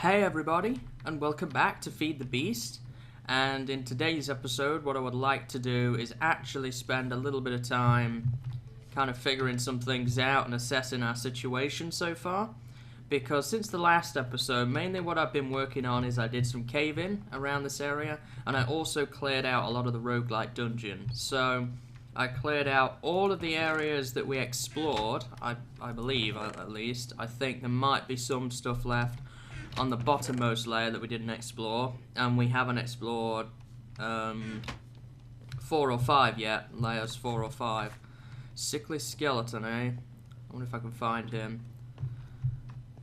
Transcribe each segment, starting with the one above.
Hey everybody, and welcome back to Feed the Beast. And in today's episode, what I would like to do is actually spend a little bit of time kind of figuring some things out and assessing our situation so far. Because since the last episode, mainly what I've been working on is I did some caving around this area, and I also cleared out a lot of the roguelite dungeon. So I cleared out all of the areas that we explored, I believe at least. I think there might be some stuff left on the bottommost layer that we didn't explore, and we haven't explored 4 or 5 yet, layers 4 or 5. Sickly skeleton, eh? I wonder if I can find him.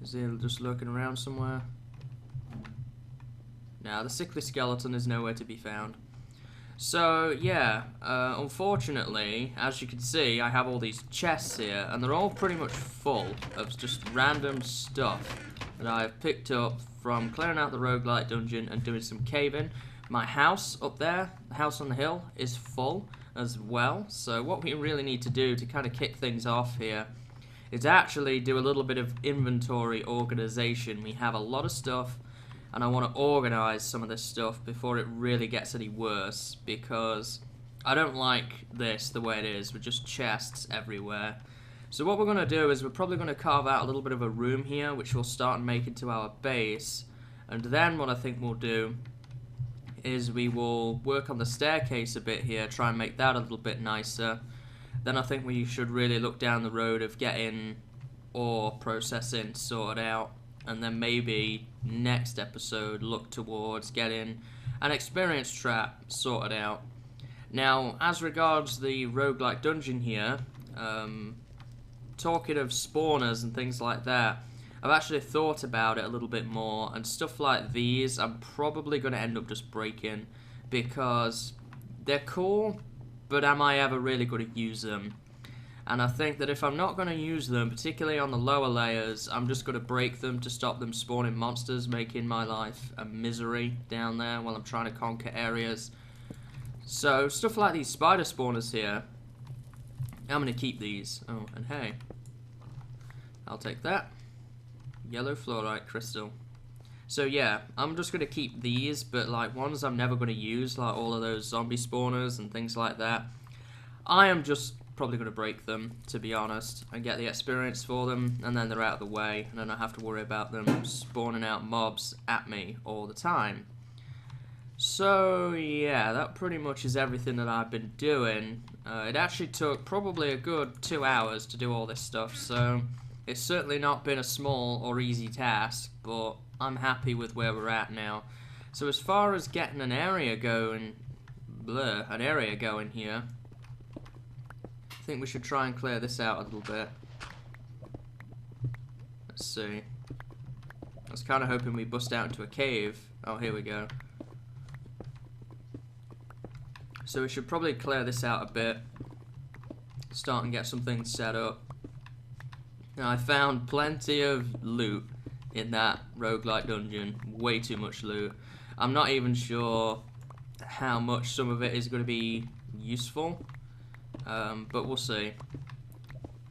Is he just lurking around somewhere? Now, the sickly skeleton is nowhere to be found. So, yeah, unfortunately, as you can see, I have all these chests here, and they're all pretty much full of just random stuff that I've picked up from clearing out the roguelite dungeon and doing some caving. My house up there, the house on the hill, is full as well. So what we really need to do to kind of kick things off here is actually do a little bit of inventory organization. We have a lot of stuff, and I want to organize some of this stuff before it really gets any worse, because I don't like this the way it is with just chests everywhere. So what we're going to do is we're probably going to carve out a little bit of a room here, which we'll start and make into our base. And then what I think we'll do is we will work on the staircase a bit here, try and make that a little bit nicer. Then I think we should really look down the road of getting ore processing sorted out. And then maybe next episode look towards getting an experience trap sorted out. Now, as regards the roguelike dungeon here, talking of spawners and things like that, I've actually thought about it a little bit more, and stuff like these I'm probably going to end up just breaking, because they're cool, but am I ever really going to use them? And I think that if I'm not going to use them, particularly on the lower layers, I'm just going to break them to stop them spawning monsters, making my life a misery down there while I'm trying to conquer areas. So stuff like these spider spawners here, I'm going to keep these. Oh, and hey, I'll take that. Yellow fluorite crystal. So yeah, I'm just going to keep these, but like ones I'm never going to use, like all of those zombie spawners and things like that, I am just probably going to break them, to be honest, and get the experience for them, and then they're out of the way, and I don't have to worry about them spawning out mobs at me all the time. So yeah, that pretty much is everything that I've been doing. It actually took probably a good 2 hours to do all this stuff, so it's certainly not been a small or easy task, but I'm happy with where we're at now. So as far as getting an area going here, I think we should try and clear this out a little bit. Let's see. I was kind of hoping we bust out into a cave. Oh, here we go. So we should probably clear this out a bit, start and get some things set up. Now, I found plenty of loot in that roguelite dungeon, way too much loot. I'm not even sure how much some of it is going to be useful, but we'll see.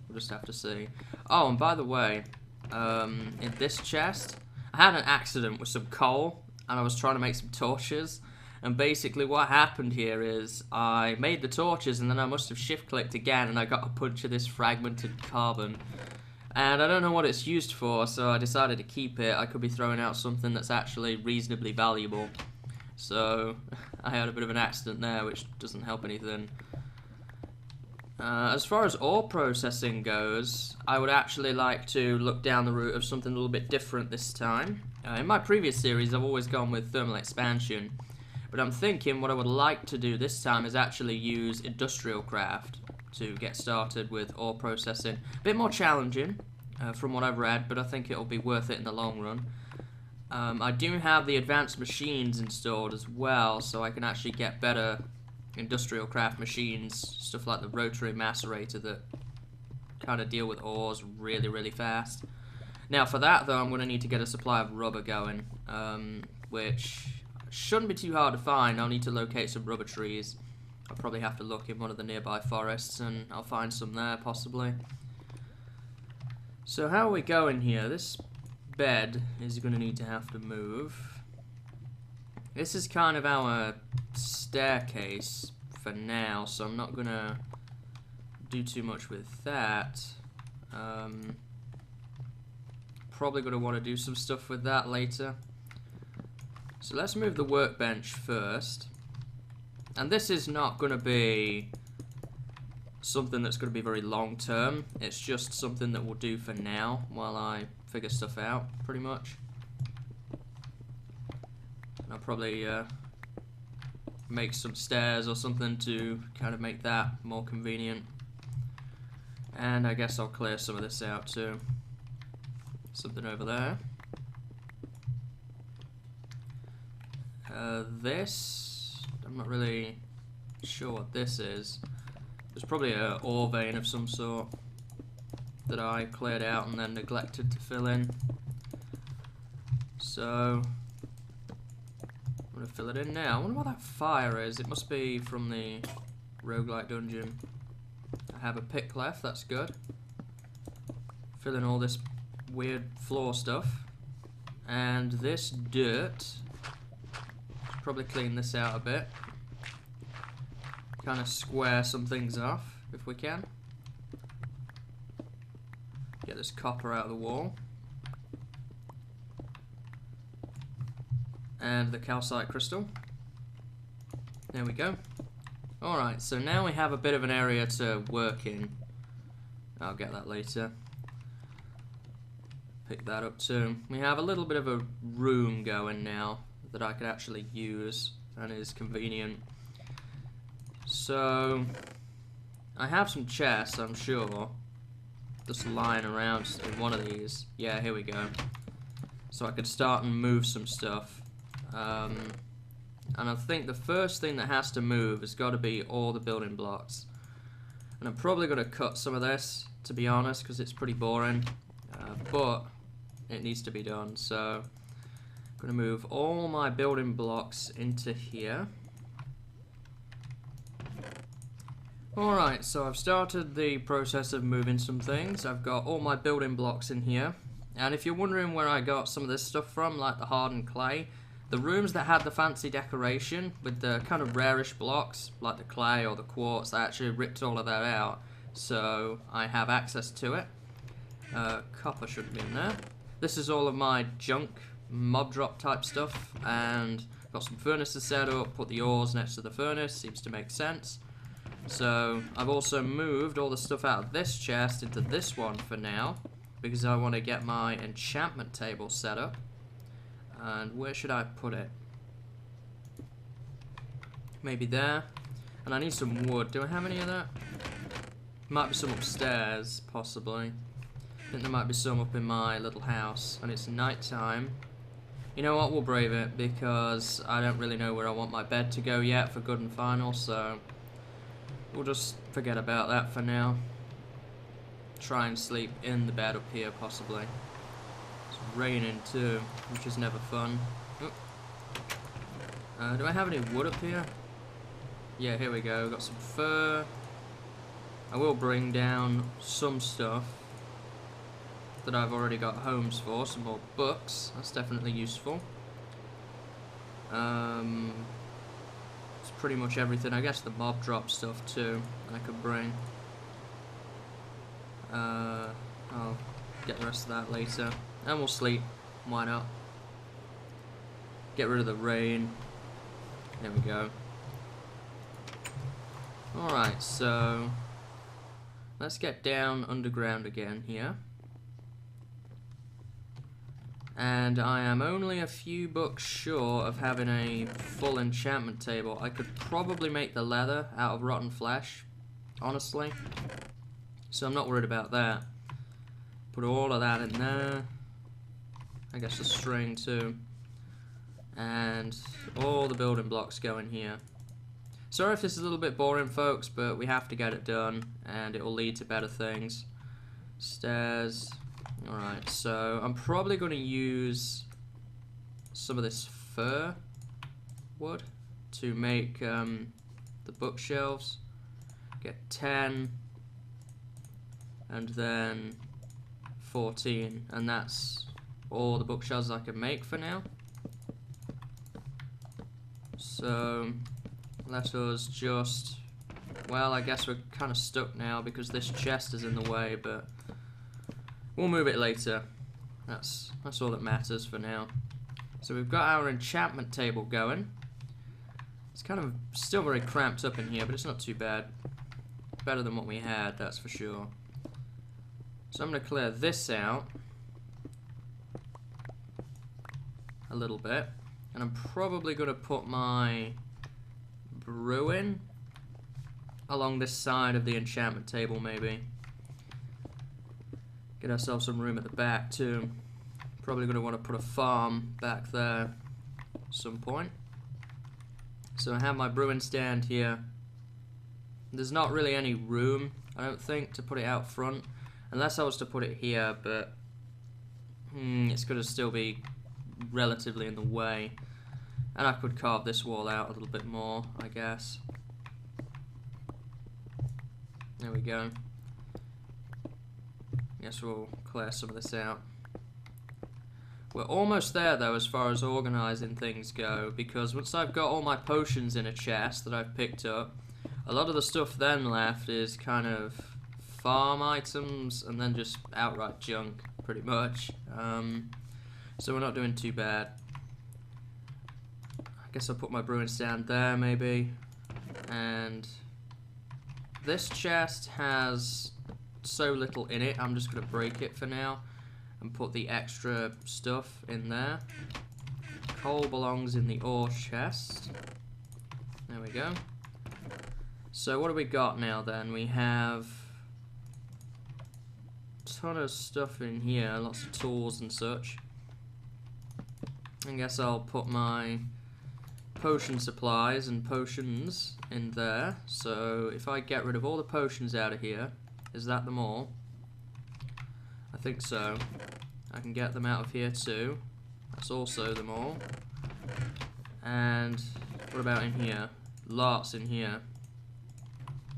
We'll just have to see. Oh, and by the way, in this chest, I had an accident with some coal, and I was trying to make some torches. And basically what happened here is I made the torches, and then I must have shift-clicked again, and I got a bunch of this fragmented carbon. And I don't know what it's used for, so I decided to keep it. I could be throwing out something that's actually reasonably valuable. So I had a bit of an accident there, which doesn't help anything. As far as ore processing goes, I would actually like to look down the route of something a little bit different this time. In my previous series, I've always gone with thermal expansion. But I'm thinking what I would like to do this time is actually use industrial craft to get started with ore processing. A bit more challenging from what I've read, but I think it'll be worth it in the long run. I do have the advanced machines installed as well, so I can actually get better industrial craft machines, stuff like the rotary macerator that kind of deal with ores really, really fast. Now for that though, I'm going to need to get a supply of rubber going, which shouldn't be too hard to find. I'll need to locate some rubber trees. I'll probably have to look in one of the nearby forests, and I'll find some there, possibly. So how are we going here? This bed is going to need to have to move. This is kind of our staircase for now, so I'm not going to do too much with that. Probably going to want to do some stuff with that later. So let's move the workbench first. And this is not going to be something that's going to be very long term. It's just something that we'll do for now while I figure stuff out, pretty much. And I'll probably make some stairs or something to kind of make that more convenient. And I guess I'll clear some of this out too. Something over there. This, I'm not really sure what this is. There's probably an ore vein of some sort that I cleared out and then neglected to fill in. So I'm going to fill it in now. I wonder what that fire is. It must be from the roguelike dungeon. I have a pick left, that's good. Fill in all this weird floor stuff. And this dirt, probably clean this out a bit. Kind of square some things off if we can. Get this copper out of the wall. And the calcite crystal. There we go. Alright, so now we have a bit of an area to work in. I'll get that later. Pick that up too. We have a little bit of a room going now that I could actually use and is convenient. So I have some chests, I'm sure, just lying around in one of these. Yeah, here we go. So I could start and move some stuff. And I think the first thing that has to move has got to be all the building blocks. And I'm probably going to cut some of this, to be honest, because it's pretty boring. But it needs to be done. So I'm going to move all my building blocks into here. Alright, so I've started the process of moving some things. I've got all my building blocks in here. And if you're wondering where I got some of this stuff from, like the hardened clay, the rooms that had the fancy decoration with the kind of rarish blocks, like the clay or the quartz, I actually ripped all of that out. So I have access to it. Copper should be in there. This is all of my junk, mob drop type stuff. And got some furnaces set up, put the ores next to the furnace, seems to make sense. So I've also moved all the stuff out of this chest into this one for now, because I want to get my enchantment table set up. And where should I put it? Maybe there. And I need some wood. Do I have any of that? Might be some upstairs, possibly. I think there might be some up in my little house. And it's night time. You know what? We'll brave it, because I don't really know where I want my bed to go yet for good and final, so we'll just forget about that for now. Try and sleep in the bed up here, possibly. It's raining too, which is never fun. Do I have any wood up here? Yeah, here we go. Got some fur. I will bring down some stuff that I've already got homes for. Some more books. That's definitely useful. It's pretty much everything. I guess the mob drop stuff too I could bring. I'll get the rest of that later. And we'll sleep. Why not? Get rid of the rain. There we go. Alright, so let's get down underground again here. And I am only a few books short of having a full enchantment table. I could probably make the leather out of rotten flesh, honestly. So I'm not worried about that. Put all of that in there. I guess the string too. And all the building blocks go in here. Sorry if this is a little bit boring, folks, but we have to get it done, and it will lead to better things. Stairs. Alright, so I'm probably going to use some of this fir wood to make the bookshelves. Get 10, and then 14, and that's all the bookshelves I can make for now. So let us just, well, I guess we're kind of stuck now because this chest is in the way, but we'll move it later. That's all that matters for now. So we've got our enchantment table going. It's kind of still very cramped up in here, but it's not too bad. Better than what we had, that's for sure. So I'm going to clear this out a little bit. And I'm probably going to put my brewing along this side of the enchantment table, maybe. Get ourselves some room at the back, too. Probably going to want to put a farm back there at some point. So I have my brewing stand here. There's not really any room, I don't think, to put it out front. Unless I was to put it here, but it's going to still be relatively in the way. And I could carve this wall out a little bit more, I guess. There we go. Guess we'll clear some of this out. We're almost there though as far as organising things go, because once I've got all my potions in a chest that I've picked up, a lot of the stuff then left is kind of farm items and then just outright junk, pretty much. So we're not doing too bad. I guess I'll put my brewing stand there maybe. And this chest has so little in it, I'm just going to break it for now and put the extra stuff in there. Coal belongs in the ore chest. There we go. So what do we got now then? We have a ton of stuff in here, lots of tools and such. I guess I'll put my potion supplies and potions in there. So if I get rid of all the potions out of here, is that them all? I think so. I can get them out of here too. That's also them all. And what about in here? Lots in here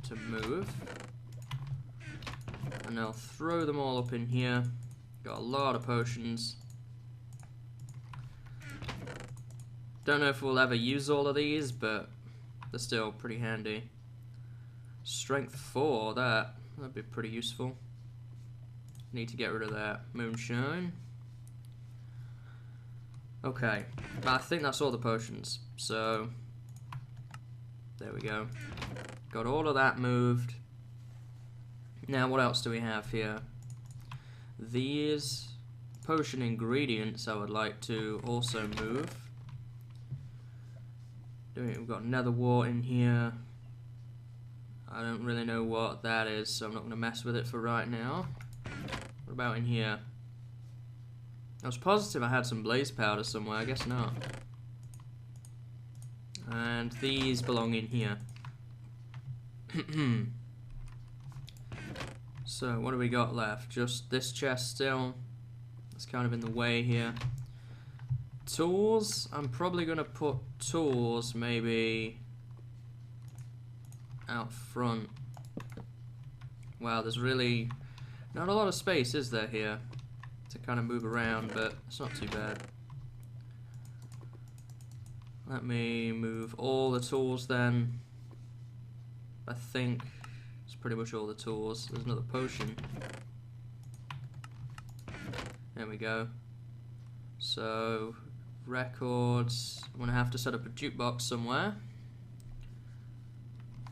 to move. And I'll throw them all up in here. Got a lot of potions. Don't know if we'll ever use all of these, but they're still pretty handy. Strength 4, that'd be pretty useful. Need to get rid of that moonshine. Okay, I think that's all the potions. So there we go. Got all of that moved. Now what else do we have here? These potion ingredients I would like to also move. We've got nether wart in here. I don't really know what that is, so I'm not going to mess with it for right now. What about in here? I was positive I had some blaze powder somewhere, I guess not. And these belong in here. So what do we got left? Just this chest still. It's kind of in the way here. Tools, I'm probably going to put tools maybe out front. Wow, there's really not a lot of space, is there, here to kind of move around, but it's not too bad. Let me move all the tools then. I think it's pretty much all the tools. There's another potion. There we go. So records, I'm gonna have to set up a jukebox somewhere.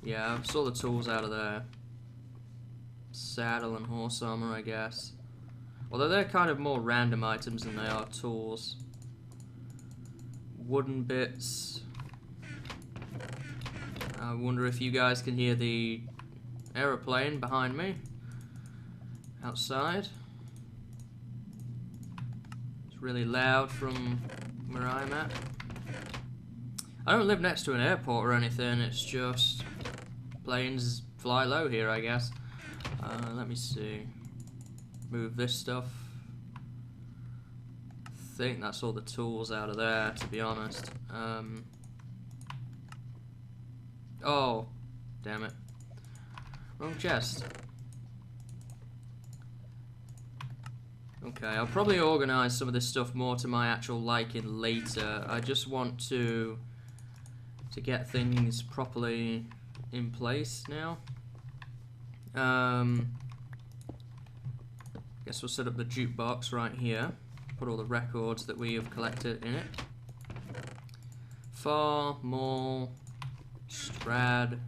Yeah, I saw the tools out of there. Saddle and horse armor, I guess. Although they're kind of more random items than they are tools. Wooden bits. I wonder if you guys can hear the aeroplane behind me. Outside. It's really loud from where I'm at. I don't live next to an airport or anything, it's just planes fly low here, I guess. Let me see. Move this stuff. I think that's all the tools out of there, to be honest. Oh, damn it. Wrong chest. Okay, I'll probably organise some of this stuff more to my actual liking later. I just want to get things properly in place now. Guess we'll set up the jukebox right here. Put all the records that we have collected in it. Far, mall, Strad,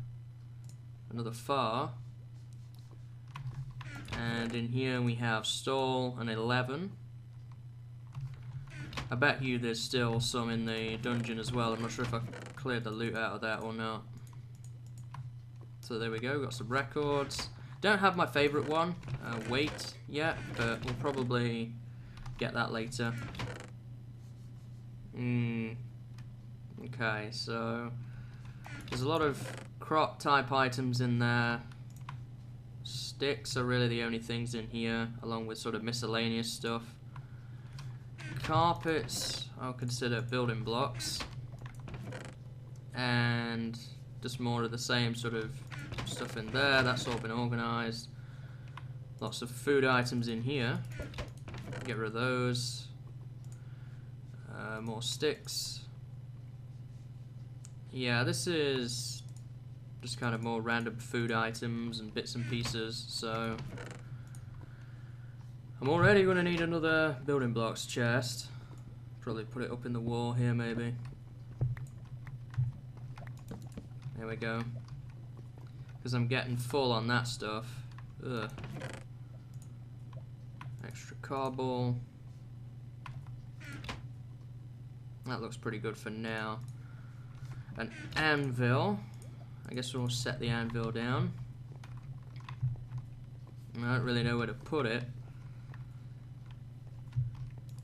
another far. And in here we have stall and 11. I bet you there's still some in the dungeon as well. I'm not sure if I cleared the loot out of that or not. So there we go, got some records. Don't have my favourite one, Wait, yet, but we'll probably get that later. Okay, so there's a lot of crop type items in there. Sticks are really the only things in here, along with sort of miscellaneous stuff. Carpets, I'll consider building blocks. And just more of the same sort of stuff in there, that's all been organised. Lots of food items in here. Get rid of those. More sticks. Yeah, this is just kind of more random food items and bits and pieces, so I'm already going to need another building blocks chest. Probably put it up in the wall here maybe. There we go. Because I'm getting full on that stuff. Ugh. Extra cobble. That looks pretty good for now. An anvil. I guess we'll set the anvil down. I don't really know where to put it.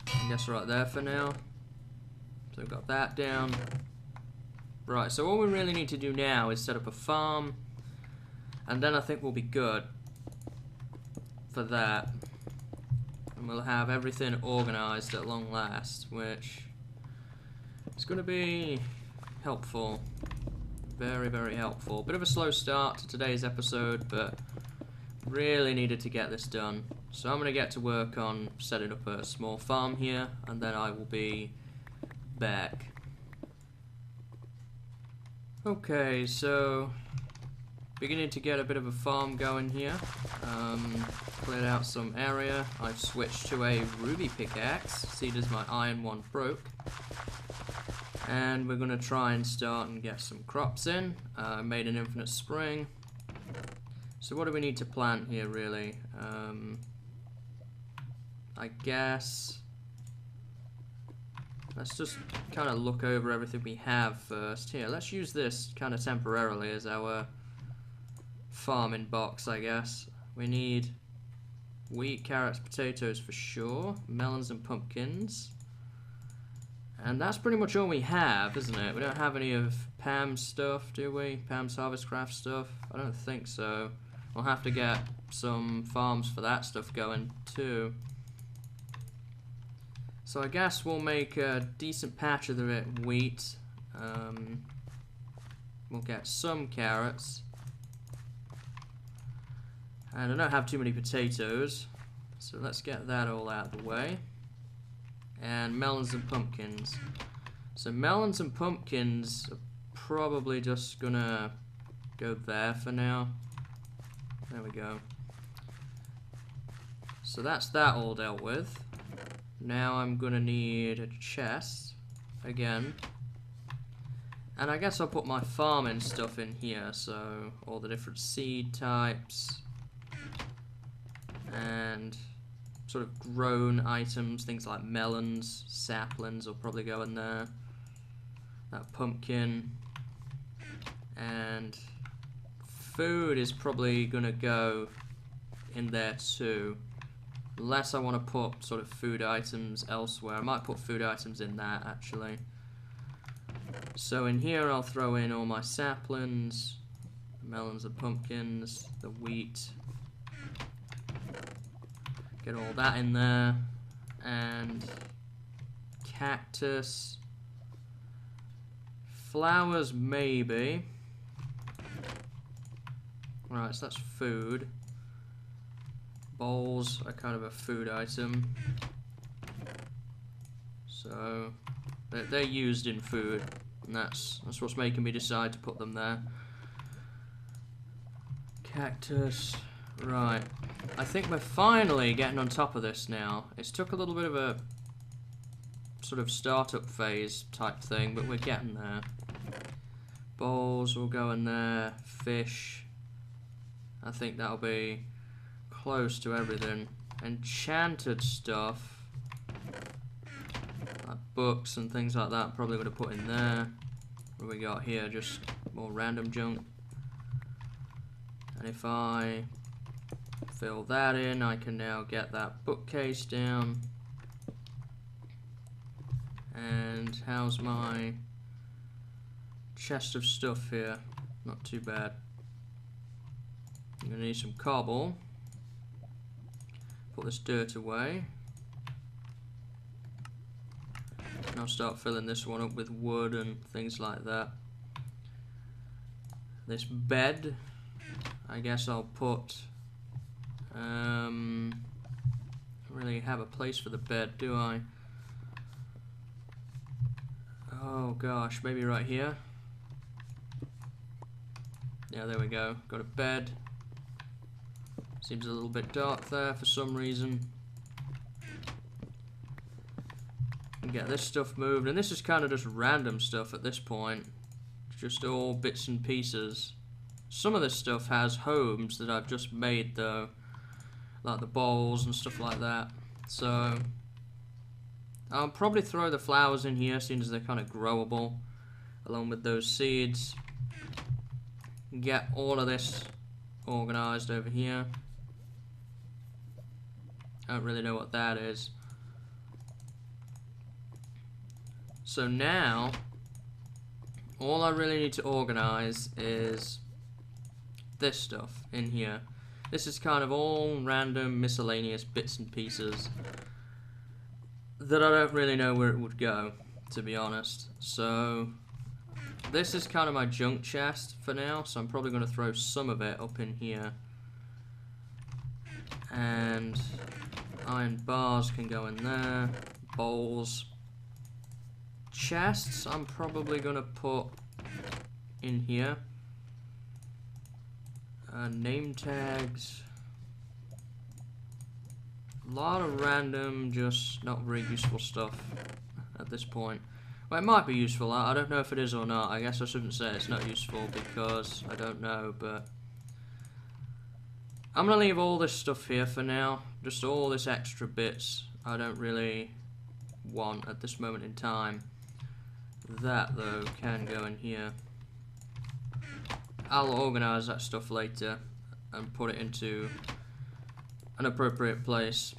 I guess right there for now. So we've got that down. Right, so all we really need to do now is set up a farm. And then I think we'll be good for that. And we'll have everything organised at long last, which is going to be helpful. Very, very helpful. Bit of a slow start to today's episode, but really needed to get this done. So I'm going to get to work on setting up a small farm here, and then I will be back. Okay, so beginning to get a bit of a farm going here. Cleared out some area. I've switched to a ruby pickaxe, seeing as my iron one broke. And we're going to try and start and get some crops in. Made an infinite spring. So what do we need to plant here really? I guess let's just kind of look over everything we have first. Here, let's use this kind of temporarily as our farming box, I guess. We need wheat, carrots, potatoes for sure, melons and pumpkins. And that's pretty much all we have, isn't it? We don't have any of Pam's stuff, do we? Pam's Harvest Craft stuff? I don't think so. We'll have to get some farms for that stuff going too. So I guess we'll make a decent patch of the wheat. We'll get some carrots. And I don't have too many potatoes, so let's get that all out of the way. And melons and pumpkins. So melons and pumpkins are probably just gonna go there for now. There we go. So that's that all dealt with. Now I'm gonna need a chest again. And I guess I'll put my farming stuff in here, so all the different seed types and sort of grown items, things like melons, saplings will probably go in there. That pumpkin. And food is probably going to go in there too. Unless I want to put sort of food items elsewhere. I might put food items in that actually. So in here I'll throw in all my saplings, melons and pumpkins, the wheat. Get all that in there. And cactus. Flowers maybe. Right, so that's food. bowls are kind of a food item. So they're used in food, and that's what's making me decide to put them there. Cactus. Right. I think we're finally getting on top of this now. It's took a little bit of a sort of startup phase type thing, but we're getting there. Bowls will go in there. Fish. I think that'll be close to everything. Enchanted stuff, like books and things like that, I'm probably going to put in there. What do we got here? Just more random junk. And if I fill that in, I can now get that bookcase down. And how's my chest of stuff here? Not too bad. I'm going to need some cobble. Put this dirt away. And I'll start filling this one up with wood and things like that. This bed, I guess I'll put... I don't really have a place for the bed, do I? Oh gosh, maybe right here. Yeah, there we go. Got a bed. Seems a little bit dark there for some reason. And get this stuff moved, and this is kind of just random stuff at this point. Just all bits and pieces. Some of this stuff has homes that I've just made though, like the bowls and stuff like that. So I'll probably throw the flowers in here, seeing as they're kind of growable, along with those seeds. Get all of this organized over here. I don't really know what that is. So now, all I really need to organize is this stuff in here. This is kind of all random miscellaneous bits and pieces that I don't really know where it would go, to be honest. So this is kind of my junk chest for now, so I'm probably going to throw some of it up in here. And iron bars can go in there. Bowls. Chests I'm probably going to put in here. Name tags. A lot of random, just not very useful stuff at this point. Well, it might be useful. I don't know if it is or not. I guess I shouldn't say it's not useful because I don't know, but I'm going to leave all this stuff here for now. Just all this extra bits I don't really want at this moment in time. That, though, can go in here. I'll organise that stuff later and put it into an appropriate place.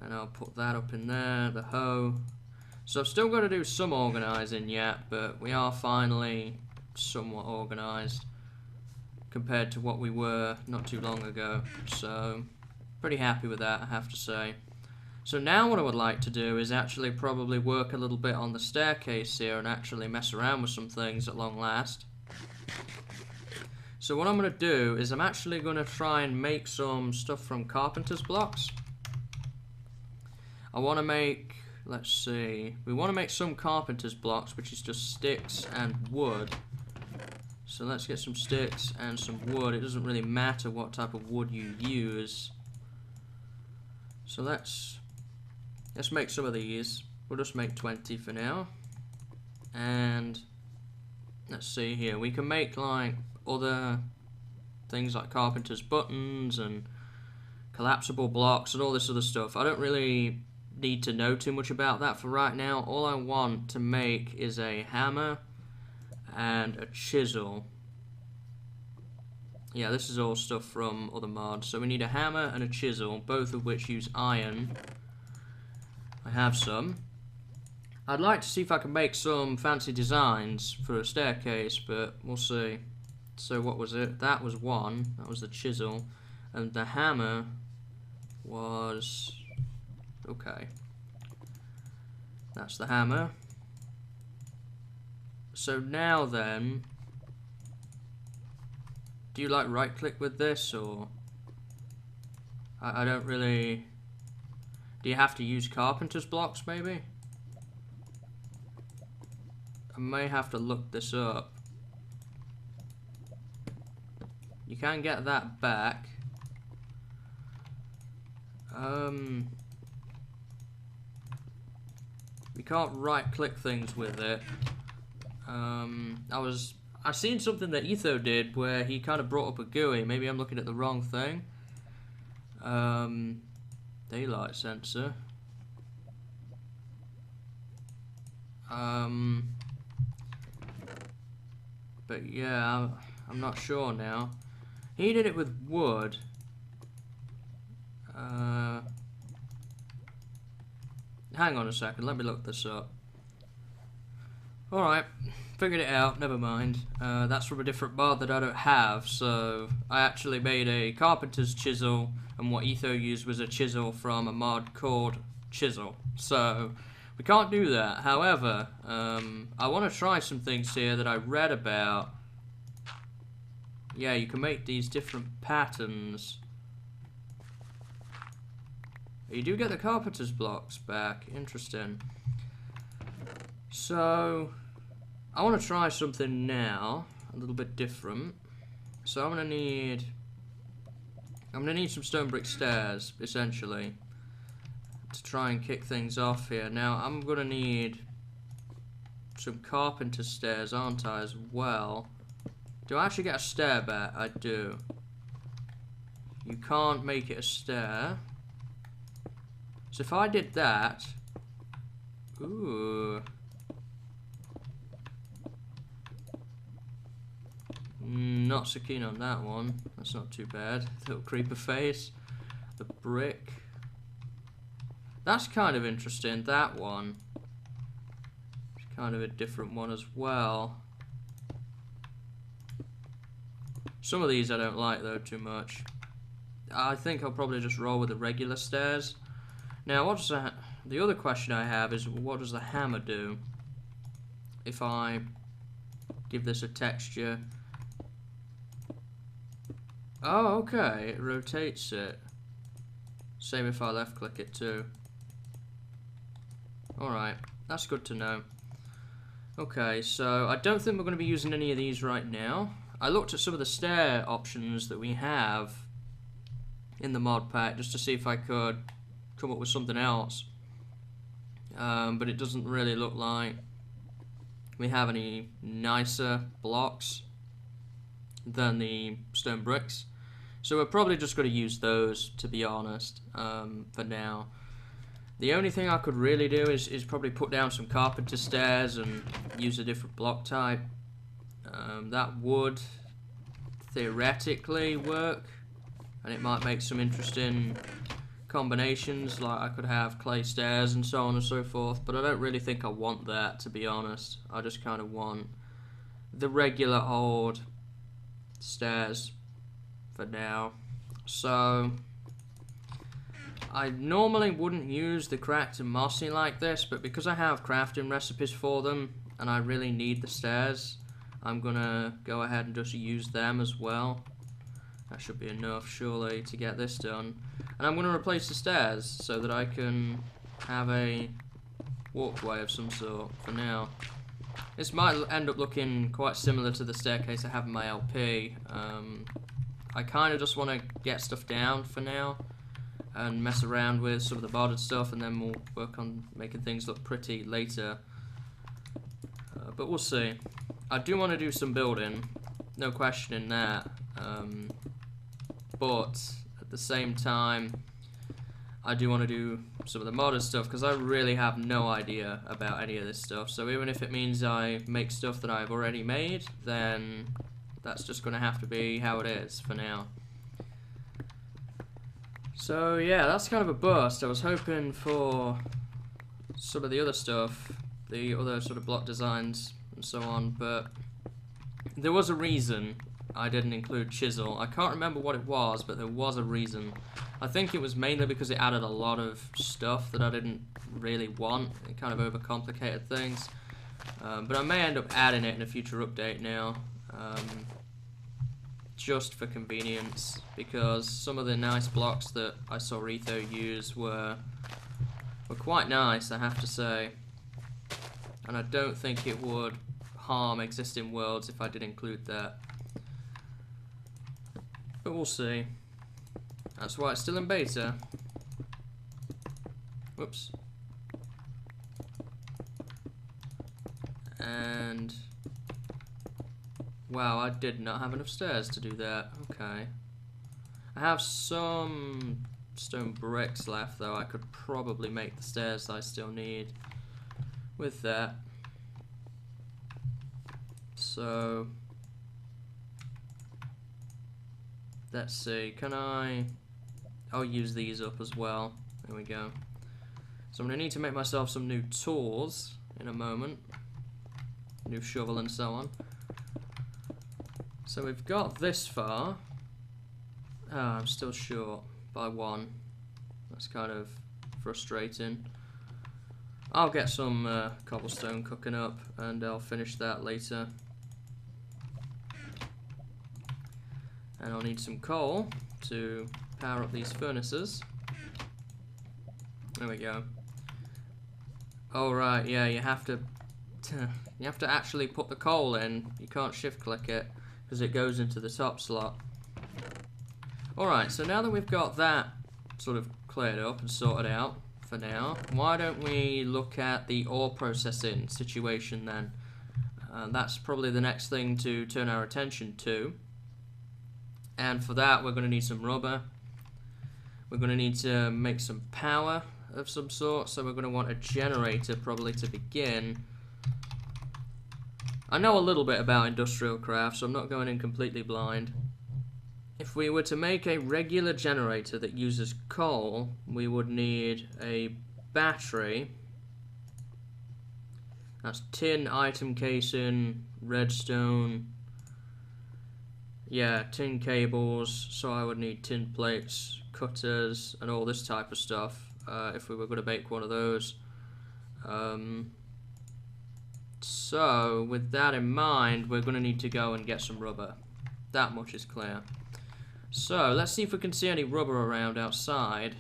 And I'll put that up in there, the hoe. So I've still got to do some organising yet, but we are finally somewhat organised compared to what we were not too long ago. So pretty happy with that, I have to say. So now what I would like to do is actually probably work a little bit on the staircase here and actually mess around with some things at long last. So what I'm going to do is I'm actually going to try and make some stuff from carpenter's blocks. I want to make, let's see, we want to make some carpenter's blocks, which is just sticks and wood. So let's get some sticks and some wood. It doesn't really matter what type of wood you use. So let's make some of these. We'll just make 20 for now. And let's see here. We can make like other things like carpenter's buttons and collapsible blocks and all this other stuff. I don't really need to know too much about that for right now. All I want to make is a hammer and a chisel. Yeah, this is all stuff from other mods. So we need a hammer and a chisel, both of which use iron. I have some. I'd like to see if I can make some fancy designs for a staircase, but we'll see. So what was it? That was one. That was the chisel. And the hammer was... okay. That's the hammer. So now then... do you like right click with this, or... I don't really... Do you have to use carpenter's blocks, maybe? I may have to look this up. You can get that back. We can't right-click things with it. I've seen something that Etho did where he kind of brought up a GUI. Maybe I'm looking at the wrong thing. Daylight sensor. But yeah, I'm not sure now. He did it with wood. Hang on a second, let me look this up. Alright, figured it out, never mind. That's from a different mod that I don't have, so I actually made a carpenter's chisel, and what Etho used was a chisel from a mod called Chisel. So, we can't do that. However, I want to try some things here that I read about. Yeah, you can make these different patterns. You do get the carpenter's blocks back. Interesting. So, I want to try something now, a little bit different. So I'm gonna need some stone brick stairs, essentially, to try and kick things off here. Now I'm gonna need some carpenter stairs, aren't I, as well? Do I actually get a stair back? I do. You can't make it a stair. So if I did that, ooh. Not so keen on that one. That's not too bad. Little creeper face. The brick. That's kind of interesting. That one. It's kind of a different one as well. Some of these I don't like though too much. I think I'll probably just roll with the regular stairs. Now, what does that? The other question I have is, what does the hammer do? If I give this a texture. Oh, okay, it rotates it. Same if I left click it too. Alright, that's good to know. Okay, so I don't think we're going to be using any of these right now. I looked at some of the stair options that we have in the mod pack just to see if I could come up with something else. But it doesn't really look like we have any nicer blocks than the stone bricks. So we're probably just going to use those, to be honest, for now. The only thing I could really do is probably put down some carpenter stairs and use a different block type. That would theoretically work, and it might make some interesting combinations, like I could have clay stairs and so on and so forth, but I don't really think I want that, to be honest. I just kind of want the regular old stairs for now. So I normally wouldn't use the cracked and mossy like this, but because I have crafting recipes for them and I really need the stairs, I'm gonna go ahead and just use them as well. That should be enough, surely, to get this done. And I'm gonna replace the stairs so that I can have a walkway of some sort for now. This might end up looking quite similar to the staircase I have in my LP. I kind of just want to get stuff down for now and mess around with some of the modded stuff, and then we'll work on making things look pretty later. But we'll see. I do want to do some building, no question in that. But at the same time, I do want to do some of the modded stuff because I really have no idea about any of this stuff. So even if it means I make stuff that I've already made, then that's just going to have to be how it is for now. So yeah, that's kind of a bust. I was hoping for some of the other stuff, the other sort of block designs and so on, but there was a reason I didn't include chisel. I can't remember what it was, but there was a reason. I think it was mainly because it added a lot of stuff that I didn't really want. It kind of overcomplicated things. But I may end up adding it in a future update now. just for convenience, because some of the nice blocks that I saw Etho use were quite nice, I have to say. And I don't think it would harm existing worlds if I did include that. But we'll see. That's why it's still in beta. Whoops. And wow, I did not have enough stairs to do that. Okay. I have some stone bricks left, though. I could probably make the stairs that I still need with that. So let's see, can I'll use these up as well. There we go. So I'm going to need to make myself some new tools in a moment. New shovel and so on. So we've got this far. I'm still short by 1. That's kind of frustrating. I'll get some cobblestone cooking up and I'll finish that later. And I'll need some coal to power up these furnaces. There we go. Oh right, yeah, you have to actually put the coal in. You can't shift click it because it goes into the top slot. Alright, so now that we've got that sort of cleared up and sorted out for now, why don't we look at the ore processing situation then? That's probably the next thing to turn our attention to. And for that, we're going to need some rubber. We're going to need to make some power of some sort, so we're going to want a generator probably to begin. I know a little bit about industrial craft, so I'm not going in completely blind. If we were to make a regular generator that uses coal, we would need a battery. That's tin, item casing, redstone. Yeah, tin cables, so I would need tin plates, cutters, and all this type of stuff if we were going to make one of those. So, with that in mind, we're going to need to go and get some rubber. That much is clear. So, let's see if we can see any rubber around outside.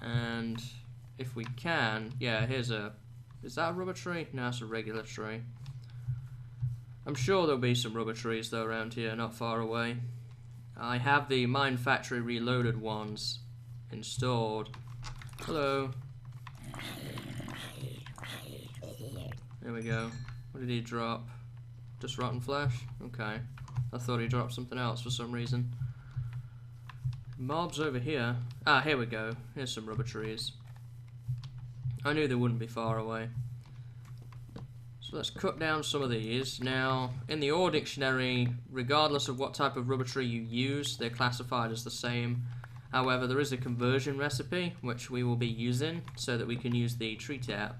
And if we can, yeah, here's a... Is that a rubber tree? No, it's a regular tree. I'm sure there'll be some rubber trees though around here, not far away. I have the Mine Factory Reloaded ones installed. Hello. There we go. What did he drop? Just rotten flesh? Okay. I thought he dropped something else for some reason. Mobs over here. Ah, here we go. Here's some rubber trees. I knew they wouldn't be far away. So let's cut down some of these. Now, in the ore dictionary, regardless of what type of rubber tree you use, they're classified as the same. However, there is a conversion recipe, which we will be using, so that we can use the tree tap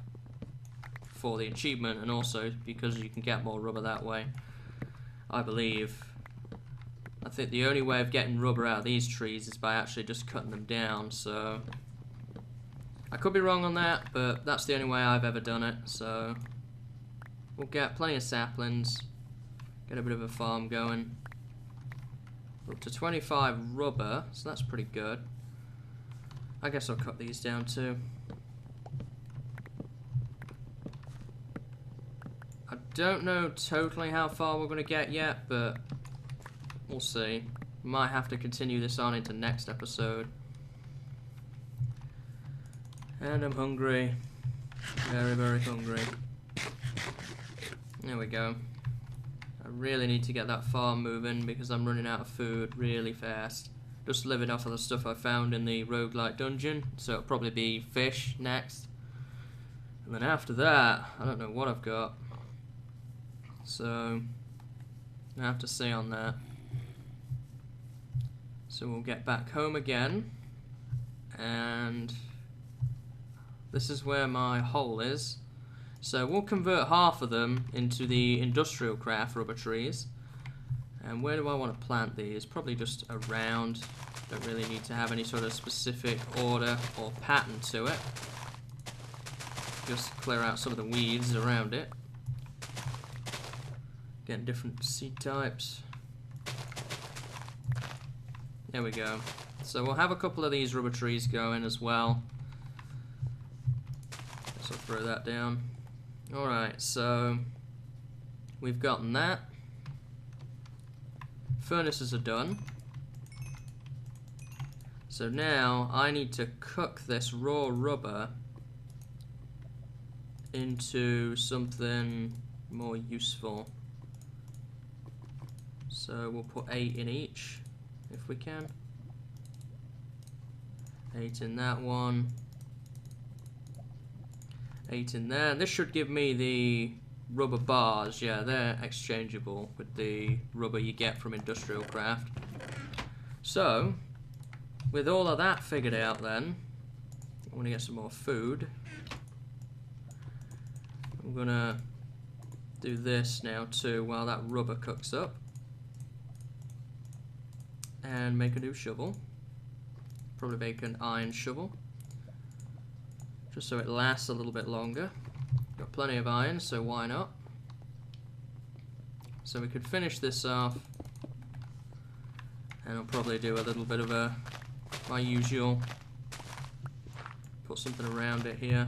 for the achievement, and also because you can get more rubber that way, I believe. I think the only way of getting rubber out of these trees is by actually just cutting them down, so... I could be wrong on that, but that's the only way I've ever done it, so... We'll get plenty of saplings, get a bit of a farm going. We're up to 25 rubber, so that's pretty good. I guess I'll cut these down too. I don't know totally how far we're going to get yet, but we'll see. Might have to continue this on into next episode. And I'm hungry. Very, very hungry. There we go. I really need to get that farm moving because I'm running out of food really fast. Just living off of the stuff I found in the roguelike dungeon, so it'll probably be fish next. And then after that, I don't know what I've got. So, I have to see on that. So we'll get back home again. And this is where my hole is. So we'll convert half of them into the industrial craft rubber trees. And where do I want to plant these? Probably just around. Don't really need to have any sort of specific order or pattern to it. Just clear out some of the weeds around it. Get different seed types. There we go. So we'll have a couple of these rubber trees going as well. So I'll throw that down. Alright, so we've gotten that. Furnaces are done. So now I need to cook this raw rubber into something more useful. So we'll put 8 in each if we can. 8 in that one. 8 in there. This should give me the rubber bars. Yeah, they're exchangeable with the rubber you get from industrial craft. So, with all of that figured out then, I want to get some more food. I'm gonna do this now too while that rubber cooks up. And make a new shovel. Probably make an iron shovel. Just so it lasts a little bit longer. Got plenty of iron, so why not? So we could finish this off. And I'll probably do a little bit of my usual. Put something around it here.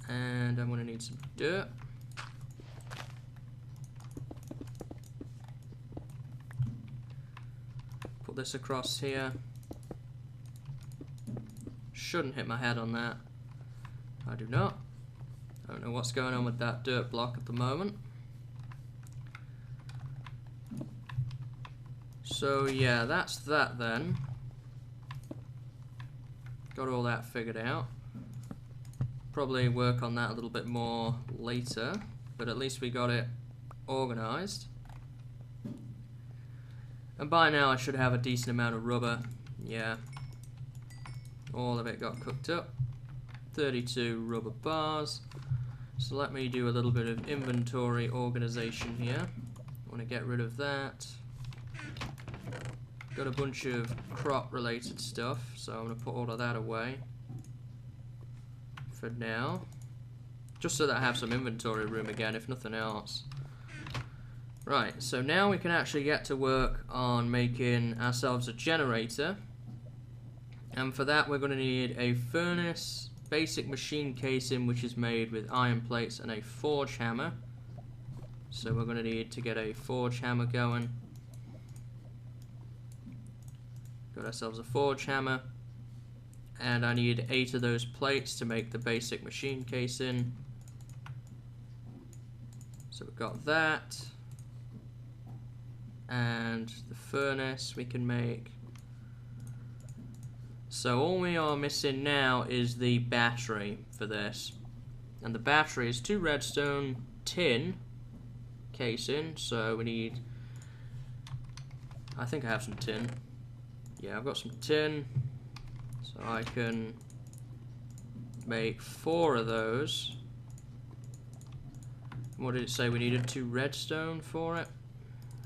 And I'm going to need some dirt. Put this across here. Shouldn't hit my head on that. I do not. I don't know what's going on with that dirt block at the moment. So yeah, that's that then. Got all that figured out. Probably work on that a little bit more later, but at least we got it organized. And by now I should have a decent amount of rubber. Yeah. All of it got cooked up. 32 rubber bars. So let me do a little bit of inventory organization here. I want to get rid of that. Got a bunch of crop related stuff, so I'm going to put all of that away for now. Just so that I have some inventory room again, if nothing else. Right, so now we can actually get to work on making ourselves a generator. And for that we're going to need a furnace, basic machine casing which is made with iron plates, and a forge hammer. So we're going to need to get a forge hammer going. Got ourselves a forge hammer. And I need 8 of those plates to make the basic machine casing. So we've got that. And the furnace we can make. So all we are missing now is the battery for this. And the battery is 2 redstone, tin casing. So we need, I think I have some tin. Yeah, I've got some tin. So I can make 4 of those. What did it say? We needed 2 redstone for it.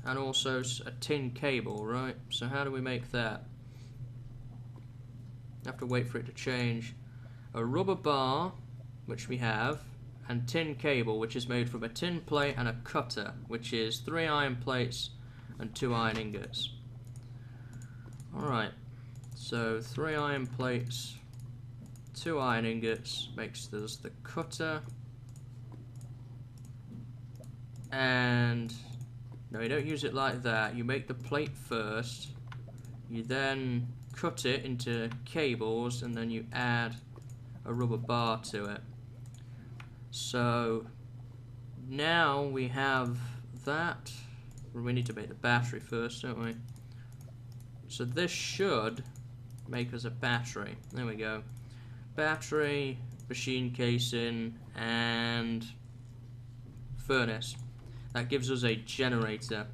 And also a tin cable, right? So how do we make that? Have to wait for it to change. A rubber bar, which we have, and tin cable, which is made from a tin plate and a cutter, which is 3 iron plates and 2 iron ingots. Alright, so 3 iron plates, 2 iron ingots makes us the cutter. And no, you don't use it like that. You make the plate first, you then cut it into cables, and then you add a rubber bar to it. So now we have that. We need to make the battery first, don't we? So this should make us a battery. There we go. Battery, machine casing, and furnace. That gives us a generator.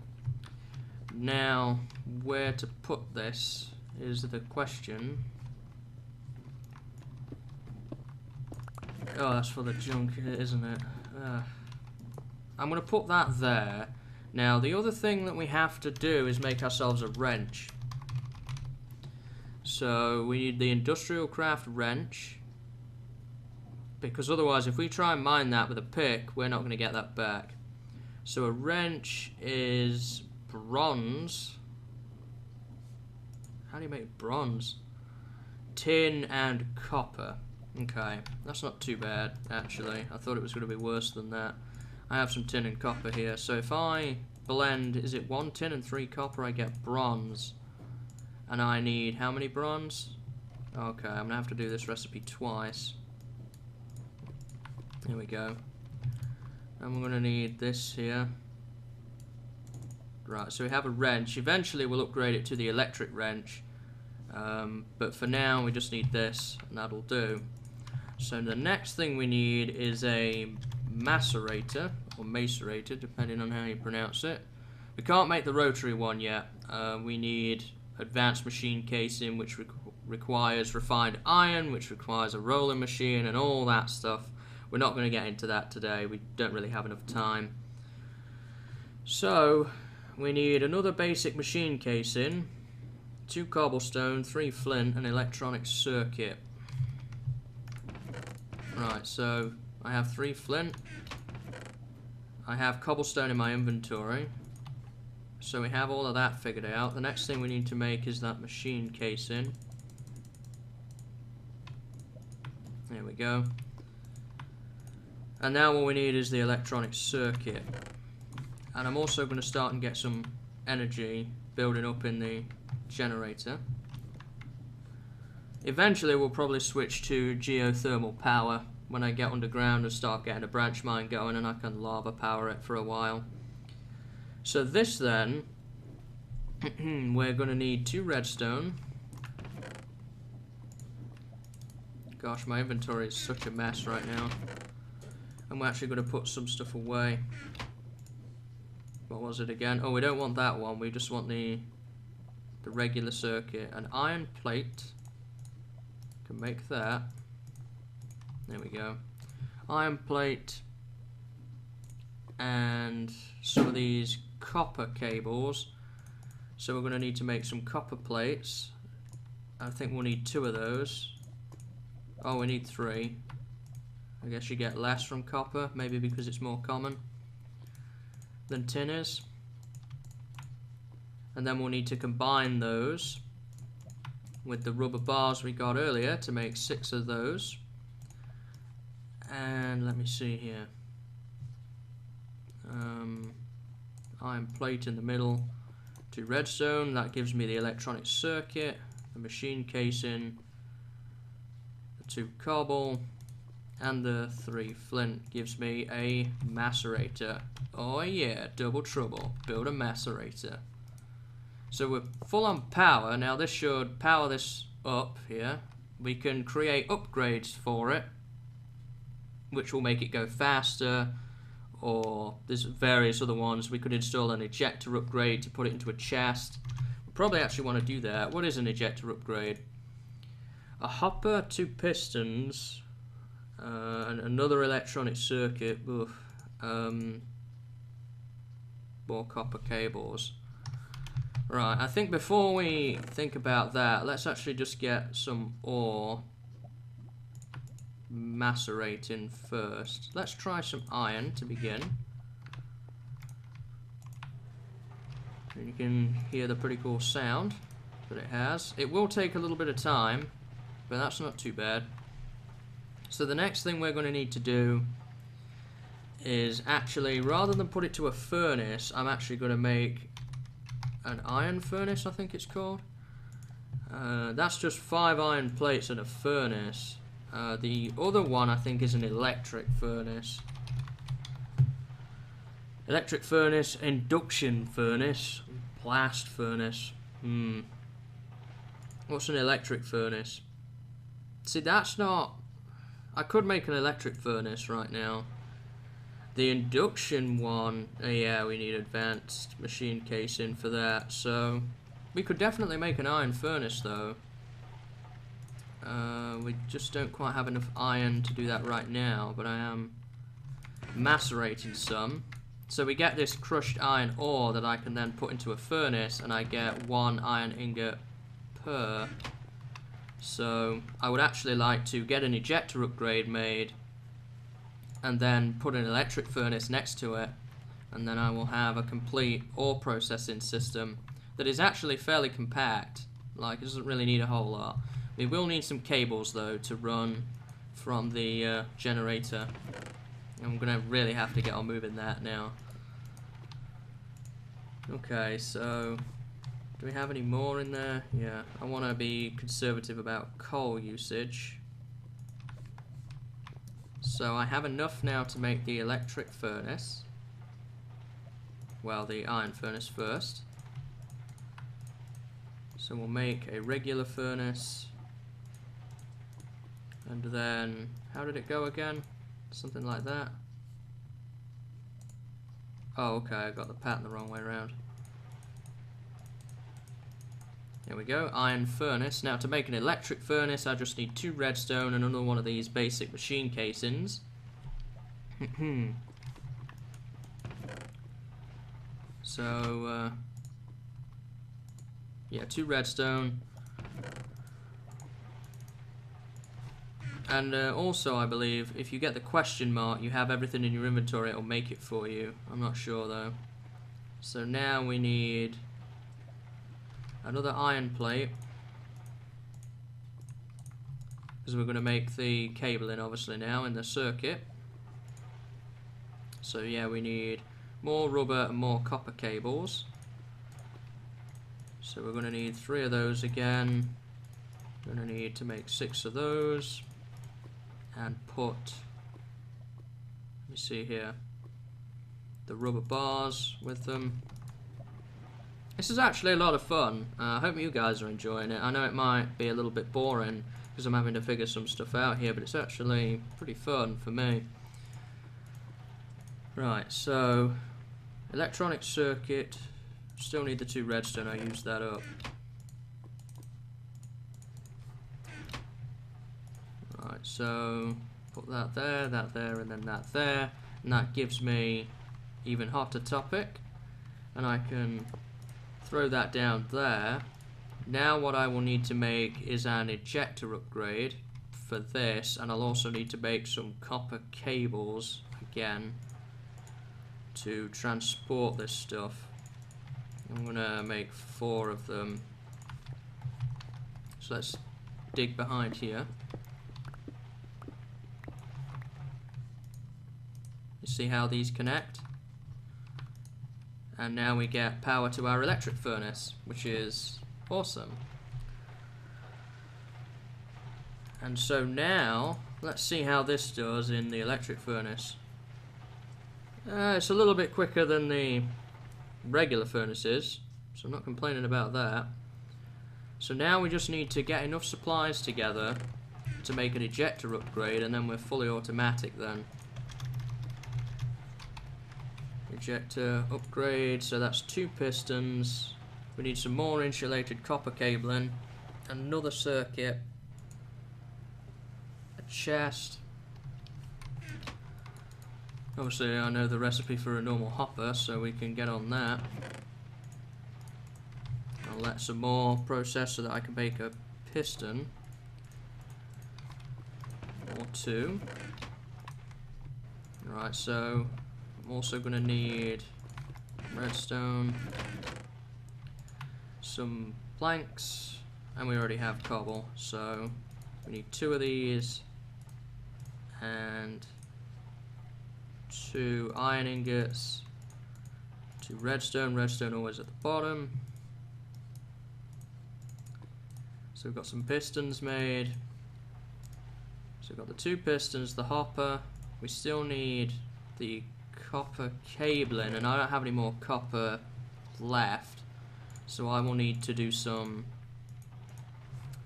Now, where to put this is the question. Oh, that's for the junk, isn't it? I'm going to put that there. Now, the other thing that we have to do is make ourselves a wrench. So, we need the industrial craft wrench. Because otherwise, if we try and mine that with a pick, we're not going to get that back. So a wrench is bronze. How do you make bronze? Tin and copper. Okay, that's not too bad, actually. I thought it was going to be worse than that. I have some tin and copper here, so if I blend, is it 1 tin and 3 copper, I get bronze. And I need how many bronze? Okay, I'm going to have to do this recipe twice. Here we go. And we're going to need this here. Right, so we have a wrench. Eventually we'll upgrade it to the electric wrench. But for now we just need this, and that'll do. So the next thing we need is a macerator, or macerator, depending on how you pronounce it. We can't make the rotary one yet. We need advanced machine casing, which requires refined iron, which requires a rolling machine, and all that stuff. We're not going to get into that today. We don't really have enough time. So we need another basic machine casing, 2 cobblestone, 3 flint, and electronic circuit. Right, so I have 3 flint. I have cobblestone in my inventory. So we have all of that figured out. The next thing we need to make is that machine casing. There we go. And now all we need is the electronic circuit. And I'm also going to start and get some energy building up in the generator. Eventually we'll probably switch to geothermal power when I get underground and start getting a branch mine going, and I can lava power it for a while. So this then, we're going to need 2 redstone. Gosh, my inventory is such a mess right now. And we're actually going to put some stuff away. What was it again? Oh, we don't want that one. We just want the regular circuit. An iron plate. Can make that. There we go. Iron plate. And some of these copper cables. So we're going to need to make some copper plates. I think we'll need 2 of those. Oh, we need 3. I guess you get less from copper, maybe because it's more common than tin is. And then we'll need to combine those with the rubber bars we got earlier to make 6 of those. And let me see here. Iron plate in the middle, 2 redstone, that gives me the electronic circuit, the machine casing, the 2 cobble, and the 3 flint gives me a macerator. Oh yeah, double trouble, build a macerator. So we're full on power. Now this should power this up here. We can create upgrades for it, which will make it go faster, or there's various other ones. We could install an ejector upgrade to put it into a chest. We probably actually want to do that. What is an ejector upgrade? A hopper, 2 pistons, and another electronic circuit, more copper cables. Right, I think before we think about that, let's actually just get some ore macerating first. Let's try some iron to begin. And you can hear the pretty cool sound that it has. It will take a little bit of time, but that's not too bad. So the next thing we're going to need to do is actually, rather than put it to a furnace, I'm actually going to make an iron furnace, I think it's called. That's just 5 iron plates and a furnace. The other one I think is an electric furnace. Electric furnace, induction furnace, blast furnace. What's an electric furnace? See, that's not... I could make an electric furnace right now. The induction one, yeah, we need advanced machine casing for that. So we could definitely make an iron furnace though. We just don't quite have enough iron to do that right now, but I am macerating some. So we get this crushed iron ore that I can then put into a furnace, and I get 1 iron ingot per. So I would actually like to get an ejector upgrade made and then put an electric furnace next to it, and then I will have a complete ore processing system that is actually fairly compact. Like, it doesn't really need a whole lot. We will need some cables though to run from the generator. I'm gonna really have to get on moving that now. Okay, so do we have any more in there? Yeah, I want to be conservative about coal usage. So I have enough now to make the electric furnace. Well, the iron furnace first. So we'll make a regular furnace. And then, how did it go again? Something like that. Oh, okay, I got the pattern the wrong way around. There we go, iron furnace. Now to make an electric furnace, I just need 2 redstone and another one of these basic machine casings. So, yeah, 2 redstone. And also, I believe, if you get the question mark, you have everything in your inventory, it'll make it for you. I'm not sure, though. So now we need another iron plate, because we're going to make the cabling, obviously, now in the circuit. So yeah, we need more rubber and more copper cables. So we're going to need 3 of those again. We're going to need to make 6 of those. And put, let me see here, the rubber bars with them. This is actually a lot of fun. I hope you guys are enjoying it. I know it might be a little bit boring because I'm having to figure some stuff out here, but it's actually pretty fun for me. Right, so electronic circuit, still need the 2 redstone, I used that up. Right, so put that there, and then that there, and that gives me even hotter topic, and I can throw that down there. Now what I will need to make is an ejector upgrade for this, and I'll also need to make some copper cables again to transport this stuff. I'm gonna make 4 of them. So let's dig behind here. You see how these connect? And now we get power to our electric furnace, which is awesome. And so now, let's see how this does in the electric furnace. It's a little bit quicker than the regular furnaces, so I'm not complaining about that. So now we just need to get enough supplies together to make an ejector upgrade, and then we're fully automatic then. Ejector upgrade, so that's 2 pistons. We need some more insulated copper cabling, another circuit, a chest. Obviously I know the recipe for a normal hopper, so we can get on that. I'll let some more process so that I can make a piston or 2. Right, so I'm also going to need redstone, some planks, and we already have cobble, so we need 2 of these and 2 iron ingots, 2 redstone always at the bottom. So we've got some pistons made. So we've got the 2 pistons, the hopper. We still need the copper cabling, and I don't have any more copper left, so I will need to do some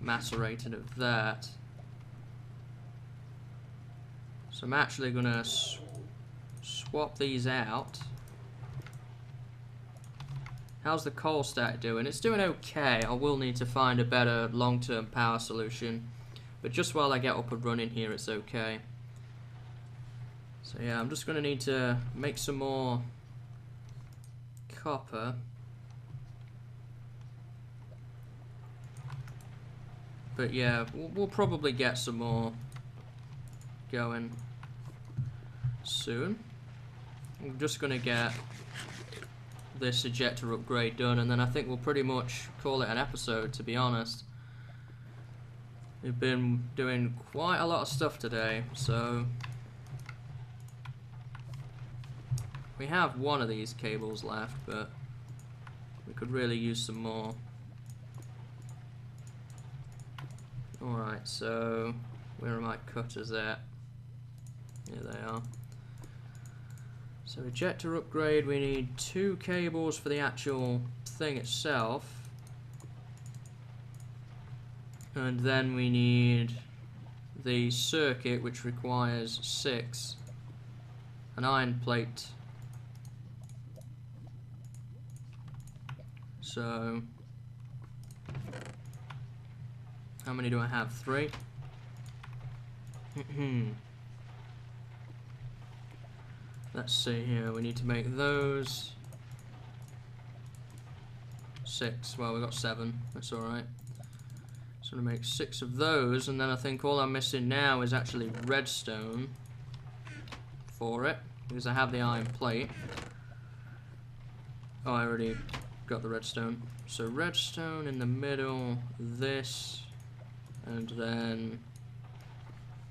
macerating of that. So I'm actually going to swap these out. How's the coal stack doing? It's doing okay. I will need to find a better long-term power solution, but just while I get up and running here, it's okay. So yeah, I'm just going to need to make some more copper. But yeah, we'll probably get some more going soon. I'm just going to get this ejector upgrade done, and then I think we'll pretty much call it an episode, to be honest. We've been doing quite a lot of stuff today, so we have one of these cables left, but we could really use some more. Alright, so where are my cutters at? Here they are. So ejector upgrade, we need 2 cables for the actual thing itself. And then we need the circuit, which requires 6. An iron plate. So how many do I have? 3? Let's see here, we need to make those 6. Well, we got 7, that's alright. So I'm going to make 6 of those, and then I think all I'm missing now is actually redstone for it, because I have the iron plate. Oh, I already got the redstone. So redstone in the middle, this, and then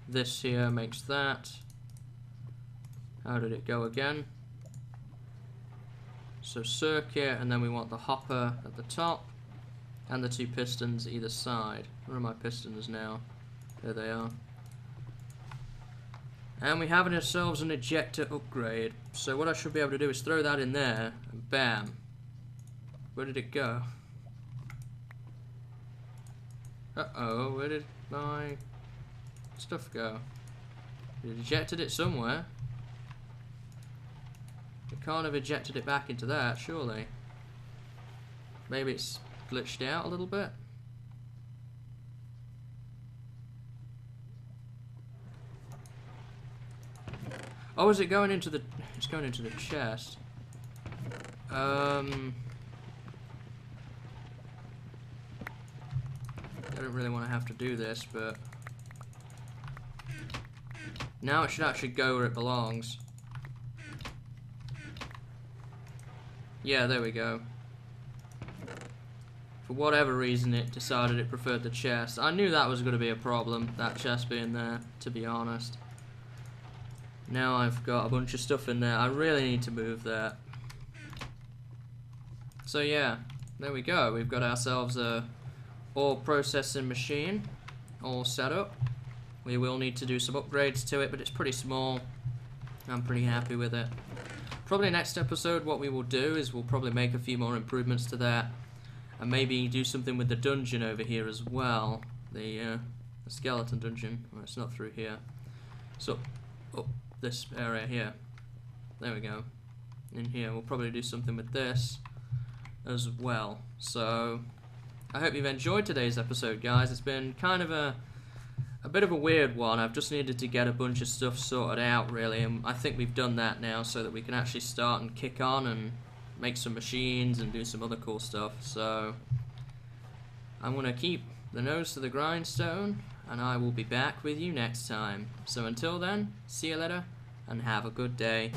this here makes that. How did it go again? So circuit, and then we want the hopper at the top, and the 2 pistons either side. Where are my pistons now? There they are. And we have ourselves an ejector upgrade. So what I should be able to do is throw that in there, and bam. Where did it go? Uh-oh, where did my stuff go? It ejected it somewhere. It can't have ejected it back into that, surely. Maybe it's glitched out a little bit. Oh, is it going into the... It's going into the chest. I don't really want to have to do this, but... Now it should actually go where it belongs. Yeah, there we go. For whatever reason, it decided it preferred the chest. I knew that was going to be a problem, that chest being there, to be honest. Now I've got a bunch of stuff in there. I really need to move that. So yeah, there we go. We've got ourselves a ore processing machine all set up. We will need to do some upgrades to it, but it's pretty small. I'm pretty happy with it. Probably next episode what we will do is we'll probably make a few more improvements to that. And maybe do something with the dungeon over here as well. The skeleton dungeon. Well, it's not through here. So, up this area here. There we go. In here, we'll probably do something with this as well. So, I hope you've enjoyed today's episode, guys. It's been kind of a bit of a weird one. I've just needed to get a bunch of stuff sorted out, really. And I think we've done that now so that we can actually start and kick on and make some machines and do some other cool stuff. So I'm going to keep the nose to the grindstone, and I will be back with you next time. So until then, see you later and have a good day.